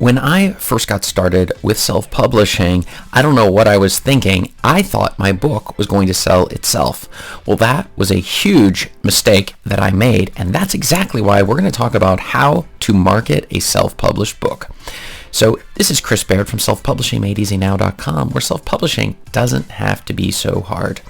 When I first got started with self-publishing, I don't know what I was thinking. I thought my book was going to sell itself. Well, that was a huge mistake that I made, and that's exactly why we're going to talk about how to market a self-published book. So this is Chris Baird from selfpublishingmadeeasynow.com, where self-publishing doesn't have to be so hard.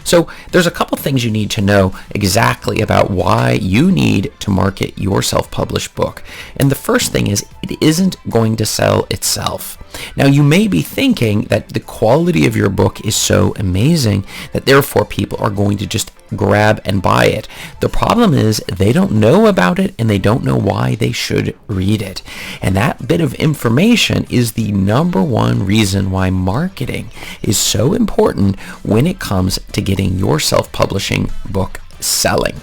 So there's a couple things you need to know exactly about why you need to market your self-published book. And the first thing is it isn't going to sell itself. Now you may be thinking that the quality of your book is so amazing that therefore people are going to just grab and buy it. The problem is they don't know about it and they don't know why they should read it. And that bit of information is the number one reason why marketing is so important when it comes to getting your self-publishing book selling.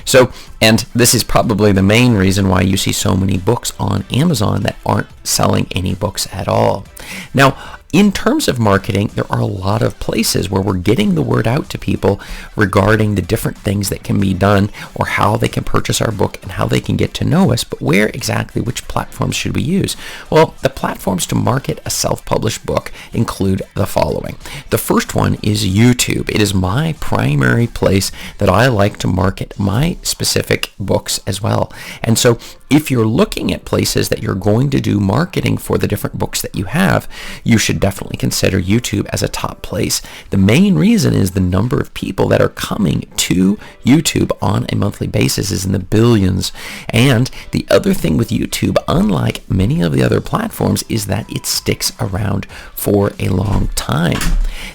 So, and this is probably the main reason why you see so many books on Amazon that aren't selling any books at all. Now, in terms of marketing, there are a lot of places where we're getting the word out to people regarding the different things that can be done or how they can purchase our book and how they can get to know us. But where exactly, which platforms should we use? Well, the platforms to market a self-published book include the following. The first one is YouTube. It is my primary place that I like to market my specific books as well. And so if you're looking at places that you're going to do marketing for the different books that you have, you should definitely consider YouTube as a top place. The main reason is the number of people that are coming to YouTube on a monthly basis is in the billions. And the other thing with YouTube, unlike many of the other platforms, is that it sticks around for a long time.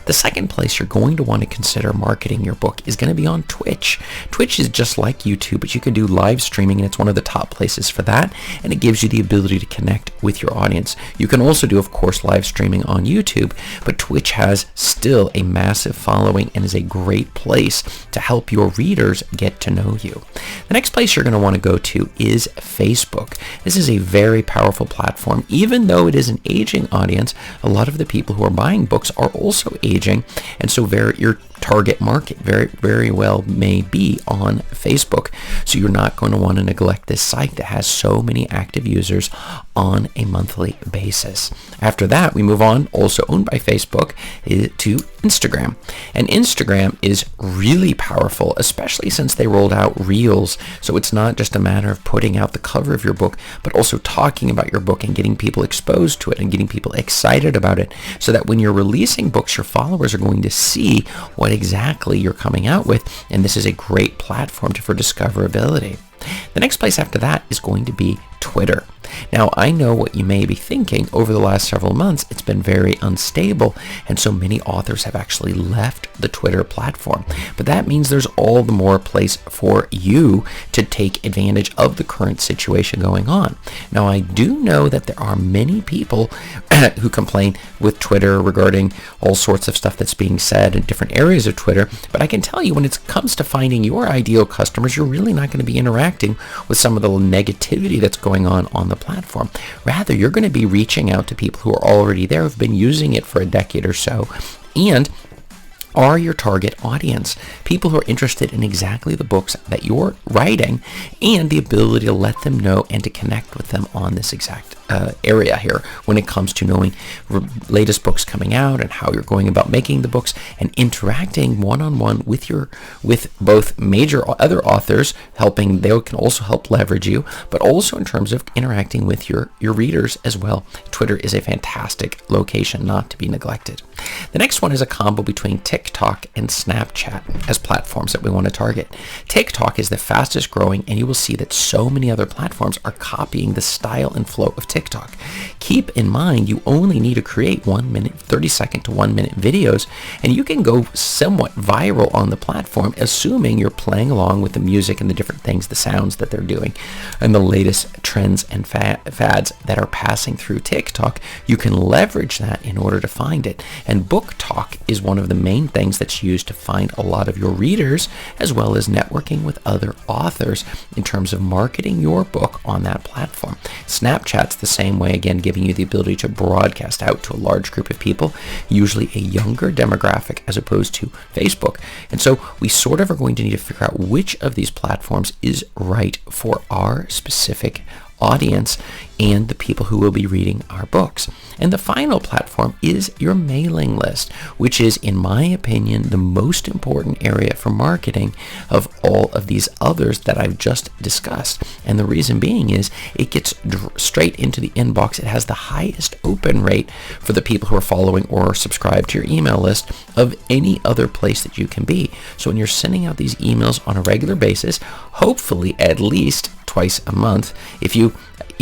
The second place you're going to want to consider marketing your book is going to be on Twitch. Twitch is just like YouTube, but you can do live streaming, and it's one of the top places for that, and it gives you the ability to connect with your audience. You can also do, of course, live streaming on YouTube, but Twitch has still a massive following and is a great place to help your readers get to know you. The next place you're going to want to go to is Facebook. This is a very powerful platform. Even though it is an aging audience, a lot of the people who are buying books are also aging, and so your target market very well may be on Facebook. So you're not going to want to neglect this site that has so many active users on a monthly basis. After that, we move on, also owned by Facebook, to Instagram. And Instagram is really powerful, especially since they rolled out Reels. So it's not just a matter of putting out the cover of your book, but also talking about your book and getting people exposed to it and getting people excited about it, so that when you're releasing books, your followers are going to see what exactly you're coming out with, and this is a great platform for discoverability. The next place after that is going to be Twitter. Now, I know what you may be thinking. Over the last several months, it's been very unstable, and so many authors have actually left the Twitter platform. But that means there's all the more place for you to take advantage of the current situation going on. Now, I do know that there are many people who complain with Twitter regarding all sorts of stuff that's being said in different areas of Twitter, but I can tell you when it comes to finding your ideal customers, you're really not going to be interacting with some of the negativity that's going on the platform. Rather, you're going to be reaching out to people who are already there, who've been using it for a decade or so, and are your target audience, people who are interested in exactly the books that you're writing and the ability to let them know and to connect with them on this exact area here when it comes to knowing latest books coming out and how you're going about making the books and interacting one-on-one with both major other authors, helping. They can also help leverage you, but also in terms of interacting with your readers as well. Twitter is a fantastic location not to be neglected. The next one is a combo between TikTok and Snapchat as platforms that we want to target. TikTok is the fastest growing, and you will see that so many other platforms are copying the style and flow of TikTok. Keep in mind, you only need to create 1 minute, 30-second to 1 minute videos, and you can go somewhat viral on the platform, assuming you're playing along with the music and the different things, the sounds that they're doing, and the latest trends and fads that are passing through TikTok. You can leverage that in order to find it. And Book Talk is one of the main things that's used to find a lot of your readers, as well as networking with other authors in terms of marketing your book on that platform. Snapchat's the same way, again, giving you the ability to broadcast out to a large group of people, usually a younger demographic as opposed to Facebook. And so we sort of are going to need to figure out which of these platforms is right for our specific audience and the people who will be reading our books. And the final platform is your mailing list, which is, in my opinion, the most important area for marketing of all of these others that I've just discussed. And the reason being is it gets straight into the inbox. It has the highest open rate for the people who are following or subscribed to your email list of any other place that you can be. So when you're sending out these emails on a regular basis, hopefully at least twice a month, if you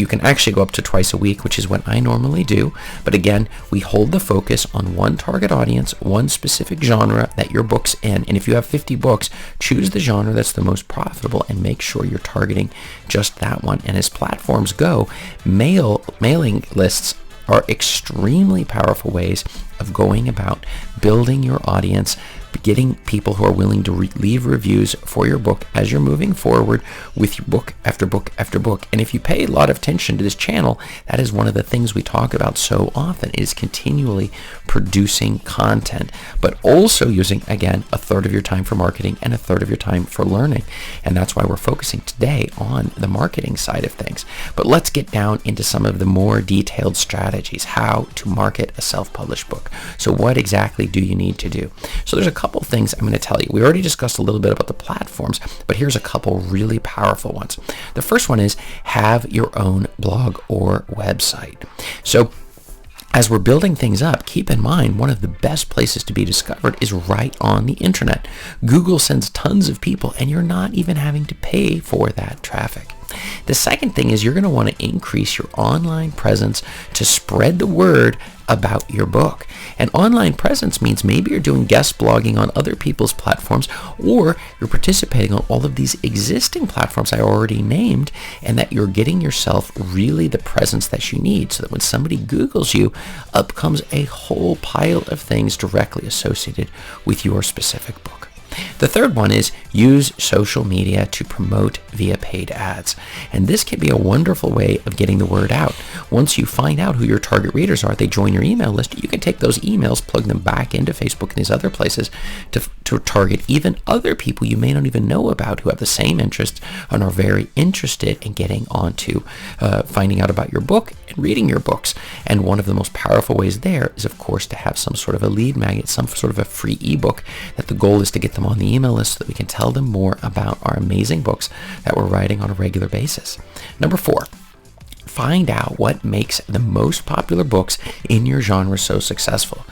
can actually go up to twice a week, which is what I normally do. But again, we hold the focus on one target audience, one specific genre that your book's in. And if you have 50 books, choose the genre that's the most profitable and make sure you're targeting just that one. And as platforms go, mailing lists are extremely powerful ways of going about building your audience, getting people who are willing to leave reviews for your book as you're moving forward with your book after book after book. And if you pay a lot of attention to this channel, that is one of the things we talk about so often, is continually producing content, but also using, again, a third of your time for marketing and a third of your time for learning. And that's why we're focusing today on the marketing side of things. But let's get down into some of the more detailed strategies, how to market a self-published book. So what exactly do you need to do? So there's a couple things I'm going to tell you. We already discussed a little bit about the platforms, but here's a couple really powerful ones. The first one is have your own blog or website. So as we're building things up, keep in mind one of the best places to be discovered is right on the internet. Google sends tons of people and you're not even having to pay for that traffic. The second thing is you're going to want to increase your online presence to spread the word about your book. And online presence means maybe you're doing guest blogging on other people's platforms, or you're participating on all of these existing platforms I already named, and that you're getting yourself really the presence that you need so that when somebody Googles you, up comes a whole pile of things directly associated with your specific book. The third one is use social media to promote via paid ads. And this can be a wonderful way of getting the word out. Once you find out who your target readers are, they join your email list, you can take those emails, plug them back into Facebook and these other places to target even other people you may not even know about who have the same interests and are very interested in getting onto finding out about your book and reading your books. And one of the most powerful ways there is, of course, to have some sort of a lead magnet, some sort of a free ebook that the goal is to get them on the email list so that we can tell them more about our amazing books that we're writing on a regular basis. Number 4, find out what makes the most popular books in your genre so successful.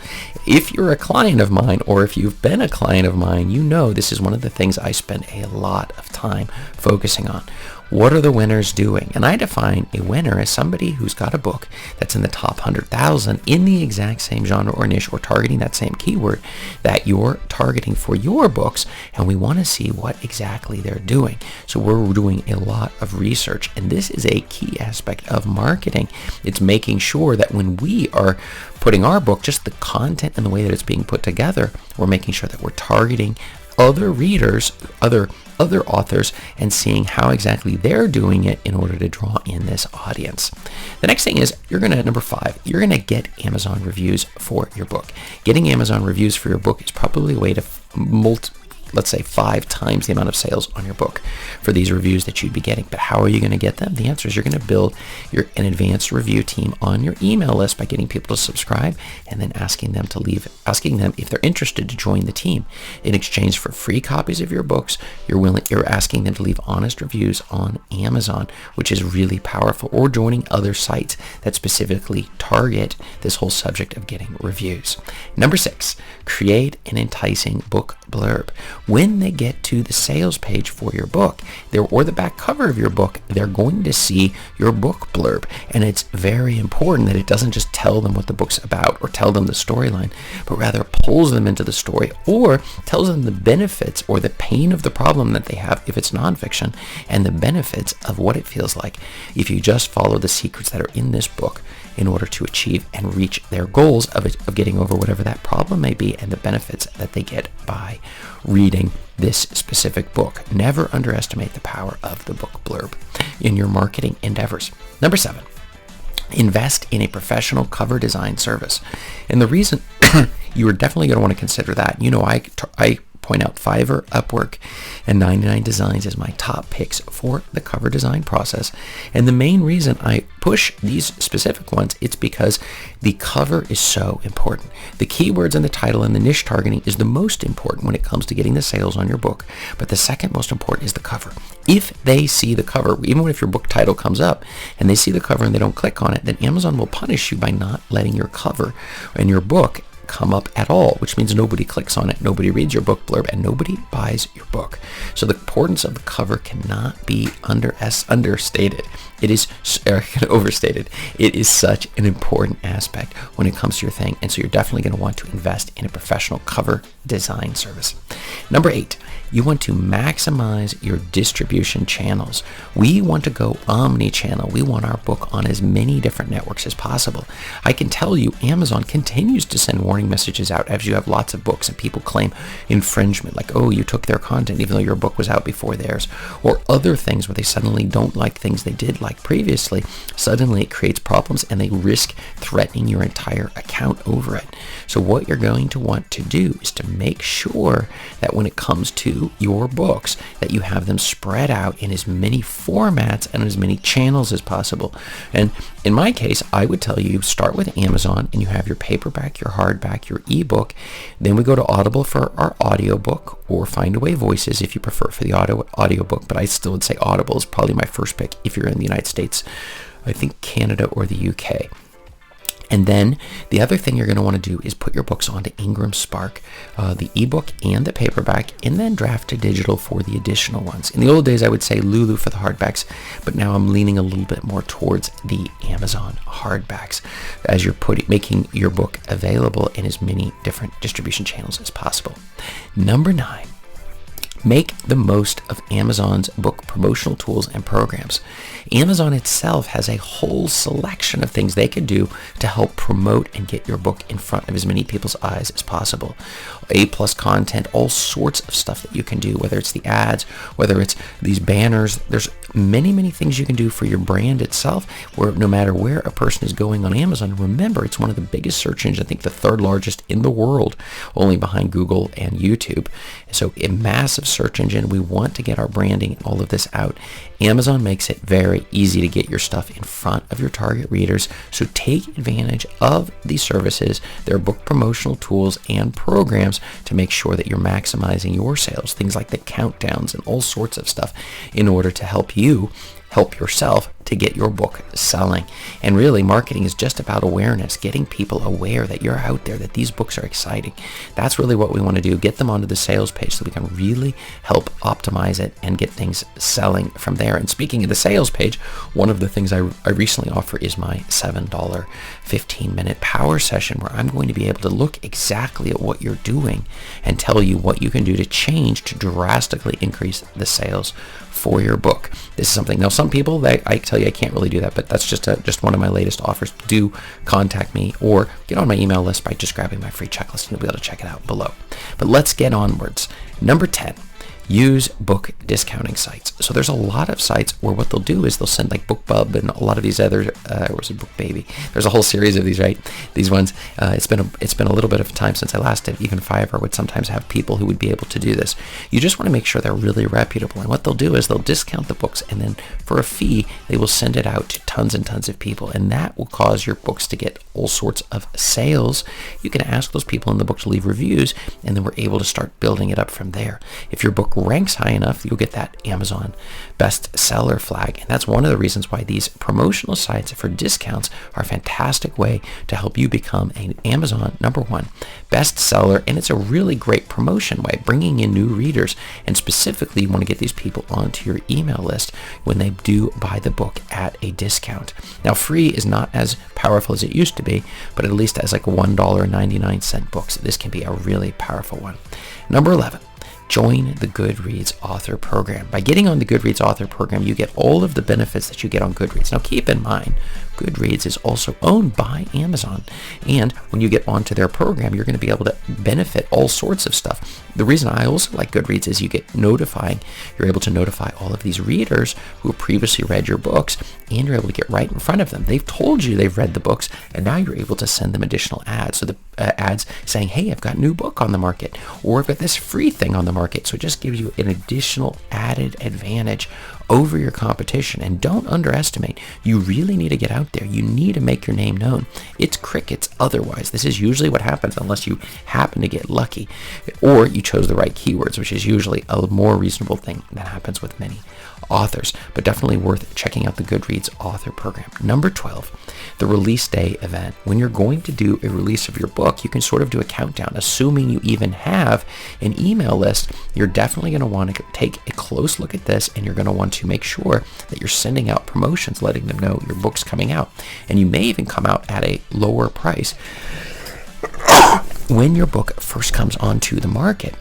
If you're a client of mine, or if you've been a client of mine, you know this is one of the things I spend a lot of time focusing on. What are the winners doing? And I define a winner as somebody who's got a book that's in the top 100,000 in the exact same genre or niche or targeting that same keyword that you're targeting for your books, and we want to see what exactly they're doing. So we're doing a lot of research, and this is a key aspect of marketing. It's making sure that when we are putting our book, just the content and the way that it's being put together, we're making sure that we're targeting other readers, other authors, and seeing how exactly they're doing it in order to draw in this audience. The next thing is number 5, you're going to get Amazon reviews for your book. Getting Amazon reviews for your book is probably a way to let's say 5 times the amount of sales on your book for these reviews that you'd be getting. But how are you going to get them? The answer is you're going to build an advanced review team on your email list by getting people to subscribe and then asking them if they're interested to join the team. In exchange for free copies of your books, you're asking them to leave honest reviews on Amazon, which is really powerful, or joining other sites that specifically target this whole subject of getting reviews. Number 6, create an enticing book blurb. When they get to the sales page for your book, or the back cover of your book, they're going to see your book blurb. And it's very important that it doesn't just tell them what the book's about or tell them the storyline, but rather pulls them into the story or tells them the benefits or the pain of the problem that they have if it's nonfiction, and the benefits of what it feels like if you just follow the secrets that are in this book in order to achieve and reach their goals of getting over whatever that problem may be, and the benefits that they get by reading this specific book. Never underestimate the power of the book blurb in your marketing endeavors. Number 7, invest in a professional cover design service. And the reason you are definitely going to want to consider that, I point out Fiverr, Upwork, and 99 Designs as my top picks for the cover design process. And the main reason I push these specific ones, it's because the cover is so important. The keywords and the title and the niche targeting is the most important when it comes to getting the sales on your book. But the second most important is the cover. If they see the cover, even if your book title comes up and they see the cover and they don't click on it, then Amazon will punish you by not letting your cover and your book come up at all, which means nobody clicks on it, nobody reads your book blurb, and nobody buys your book. So the importance of the cover cannot be understated. It is overstated. It is such an important aspect when it comes to your thing, and so you're definitely going to want to invest in a professional cover design service. Number 8, you want to maximize your distribution channels. We want to go omni-channel. We want our book on as many different networks as possible. I can tell you Amazon continues to send warning messages out as you have lots of books and people claim infringement, like, oh, you took their content even though your book was out before theirs, or other things where they suddenly don't like things they did like previously. Suddenly it creates problems and they risk threatening your entire account over it. So what you're going to want to do is to make sure that when it comes to your books, that you have them spread out in as many formats and as many channels as possible. And in my case, I would tell you start with Amazon and you have your paperback, your hardback, your ebook. Then we go to Audible for our audiobook, or Findaway Voices if you prefer for the audiobook, but I still would say Audible is probably my first pick if you're in the United States, I think Canada or the UK. And then the other thing you're going to want to do is put your books onto Ingram Spark, the ebook and the paperback, and then draft to digital for the additional ones. In the old days, I would say Lulu for the hardbacks, but now I'm leaning a little bit more towards the Amazon hardbacks as you're making your book available in as many different distribution channels as possible. Number 9. Make the most of Amazon's book promotional tools and programs. Amazon itself has a whole selection of things they could do to help promote and get your book in front of as many people's eyes as possible. A+ content, all sorts of stuff that you can do, whether it's the ads, whether it's these banners. There's many things you can do for your brand itself, where no matter where a person is going on Amazon, remember it's one of the biggest search engines, I think the third largest in the world, only behind Google and YouTube. So a massive search engine. We want to get our branding and all of this out. Amazon makes it very easy to get your stuff in front of your target readers. So take advantage of these services, their book promotional tools and programs to make sure that you're maximizing your sales. Things like the countdowns and all sorts of stuff in order to help you help yourself to get your book selling. And really, marketing is just about awareness, getting people aware that you're out there, that these books are exciting. That's really what we want to do, get them onto the sales page so we can really help optimize it and get things selling from there. And speaking of the sales page, one of the things I recently offer is my $7 15-minute power session, where I'm going to be able to look exactly at what you're doing and tell you what you can do to change to drastically increase the sales for your book. This is something, now some people, I tell you I can't really do that, but that's just one of my latest offers. Do contact me or get on my email list by just grabbing my free checklist, and you'll be able to check it out below. But let's get onwards. Number 10. Use book discounting sites. So there's a lot of sites where what they'll do is they'll send like BookBub and a lot of these other, was it BookBaby? There's a whole series of these, right? These ones. It's been a little bit of time since I last did. Even Fiverr would sometimes have people who would be able to do this. You just want to make sure they're really reputable. And what they'll do is they'll discount the books, and then for a fee, they will send it out to tons and tons of people. And that will cause your books to get all sorts of sales. You can ask those people in the book to leave reviews, and then we're able to start building it up from there. If your book ranks high enough, you'll get that Amazon bestseller flag. And that's one of the reasons why these promotional sites for discounts are a fantastic way to help you become an Amazon #1 bestseller. And it's a really great promotion way, bringing in new readers. And specifically, you want to get these people onto your email list when they do buy the book at a discount. Now, free is not as powerful as it used to be, but at least as like $1.99 books, this can be a really powerful one. Number 11. Join the Goodreads author program. By getting on the Goodreads author program, you get all of the benefits that you get on Goodreads. Now keep in mind, Goodreads is also owned by Amazon. And when you get onto their program, you're going to be able to benefit all sorts of stuff. The reason I also like Goodreads is you're able to notify all of these readers who have previously read your books, and you're able to get right in front of them. They've told you they've read the books, and now you're able to send them additional ads. So the ads saying, hey, I've got a new book on the market, or I've got this free thing on the market. So it just gives you an additional added advantage over your competition. And don't underestimate, you really need to get out there. You need to make your name known. It's crickets otherwise. This is usually what happens unless you happen to get lucky, or you chose the right keywords, which is usually a more reasonable thing that happens with many authors. But definitely worth checking out the Goodreads author program. Number 12, the release day event. When you're going to do a release of your book, you can sort of do a countdown. Assuming you even have an email list, you're definitely going to want to take a close look at this, and you're going to want to make sure that you're sending out promotions, letting them know your book's coming out. And you may even come out at a lower price when your book first comes onto the market,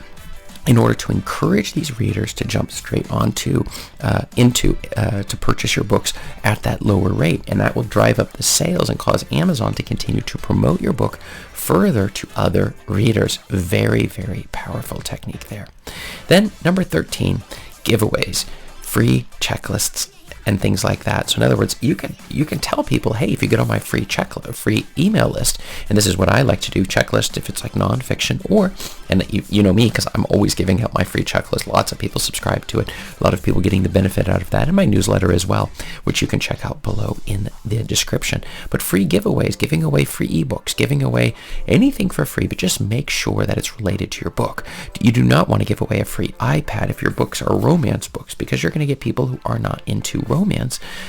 in order to encourage these readers to jump straight onto to purchase your books at that lower rate. And that will drive up the sales and cause Amazon to continue to promote your book further to other readers. Very, very powerful technique there. Then number 13, giveaways, free checklists, and things like that. So in other words, you can tell people, hey, if you get on my free email list, and this is what I like to do, checklist if it's like nonfiction, or, and you know me, because I'm always giving out my free checklist. Lots of people subscribe to it. A lot of people getting the benefit out of that, and my newsletter as well, which you can check out below in the description. But free giveaways, giving away free ebooks, giving away anything for free, but just make sure that it's related to your book. You do not want to give away a free iPad if your books are romance books, because you're going to get people who are not into romance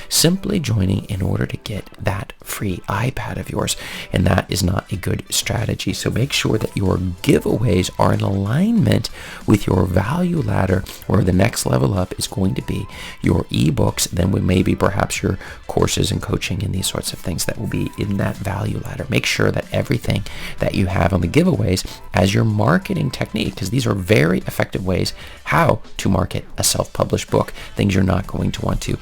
simply joining in order to get that free iPad of yours, and that is not a good strategy. So make sure that your giveaways are in alignment with your value ladder, where the next level up is going to be your ebooks, then with maybe perhaps your courses and coaching and these sorts of things that will be in that value ladder. Make sure that everything that you have on the giveaways as your marketing technique, because these are very effective ways how to market a self-published book, things you're not going to want to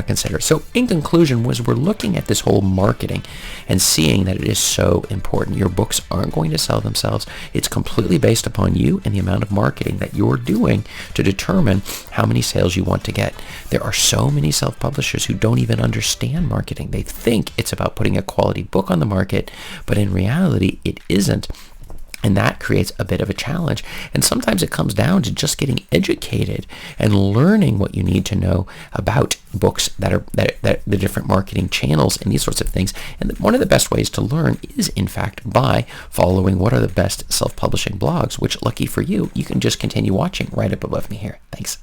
consider. So in conclusion, we're looking at this whole marketing and seeing that it is so important. Your books aren't going to sell themselves. It's completely based upon you and the amount of marketing that you're doing to determine how many sales you want to get. There are so many self-publishers who don't even understand marketing. They think it's about putting a quality book on the market, but in reality, it isn't. And that creates a bit of a challenge. And sometimes it comes down to just getting educated and learning what you need to know about books that the different marketing channels and these sorts of things. And one of the best ways to learn is, in fact, by following what are the best self-publishing blogs, which, lucky for you, you can just continue watching right up above me here. Thanks.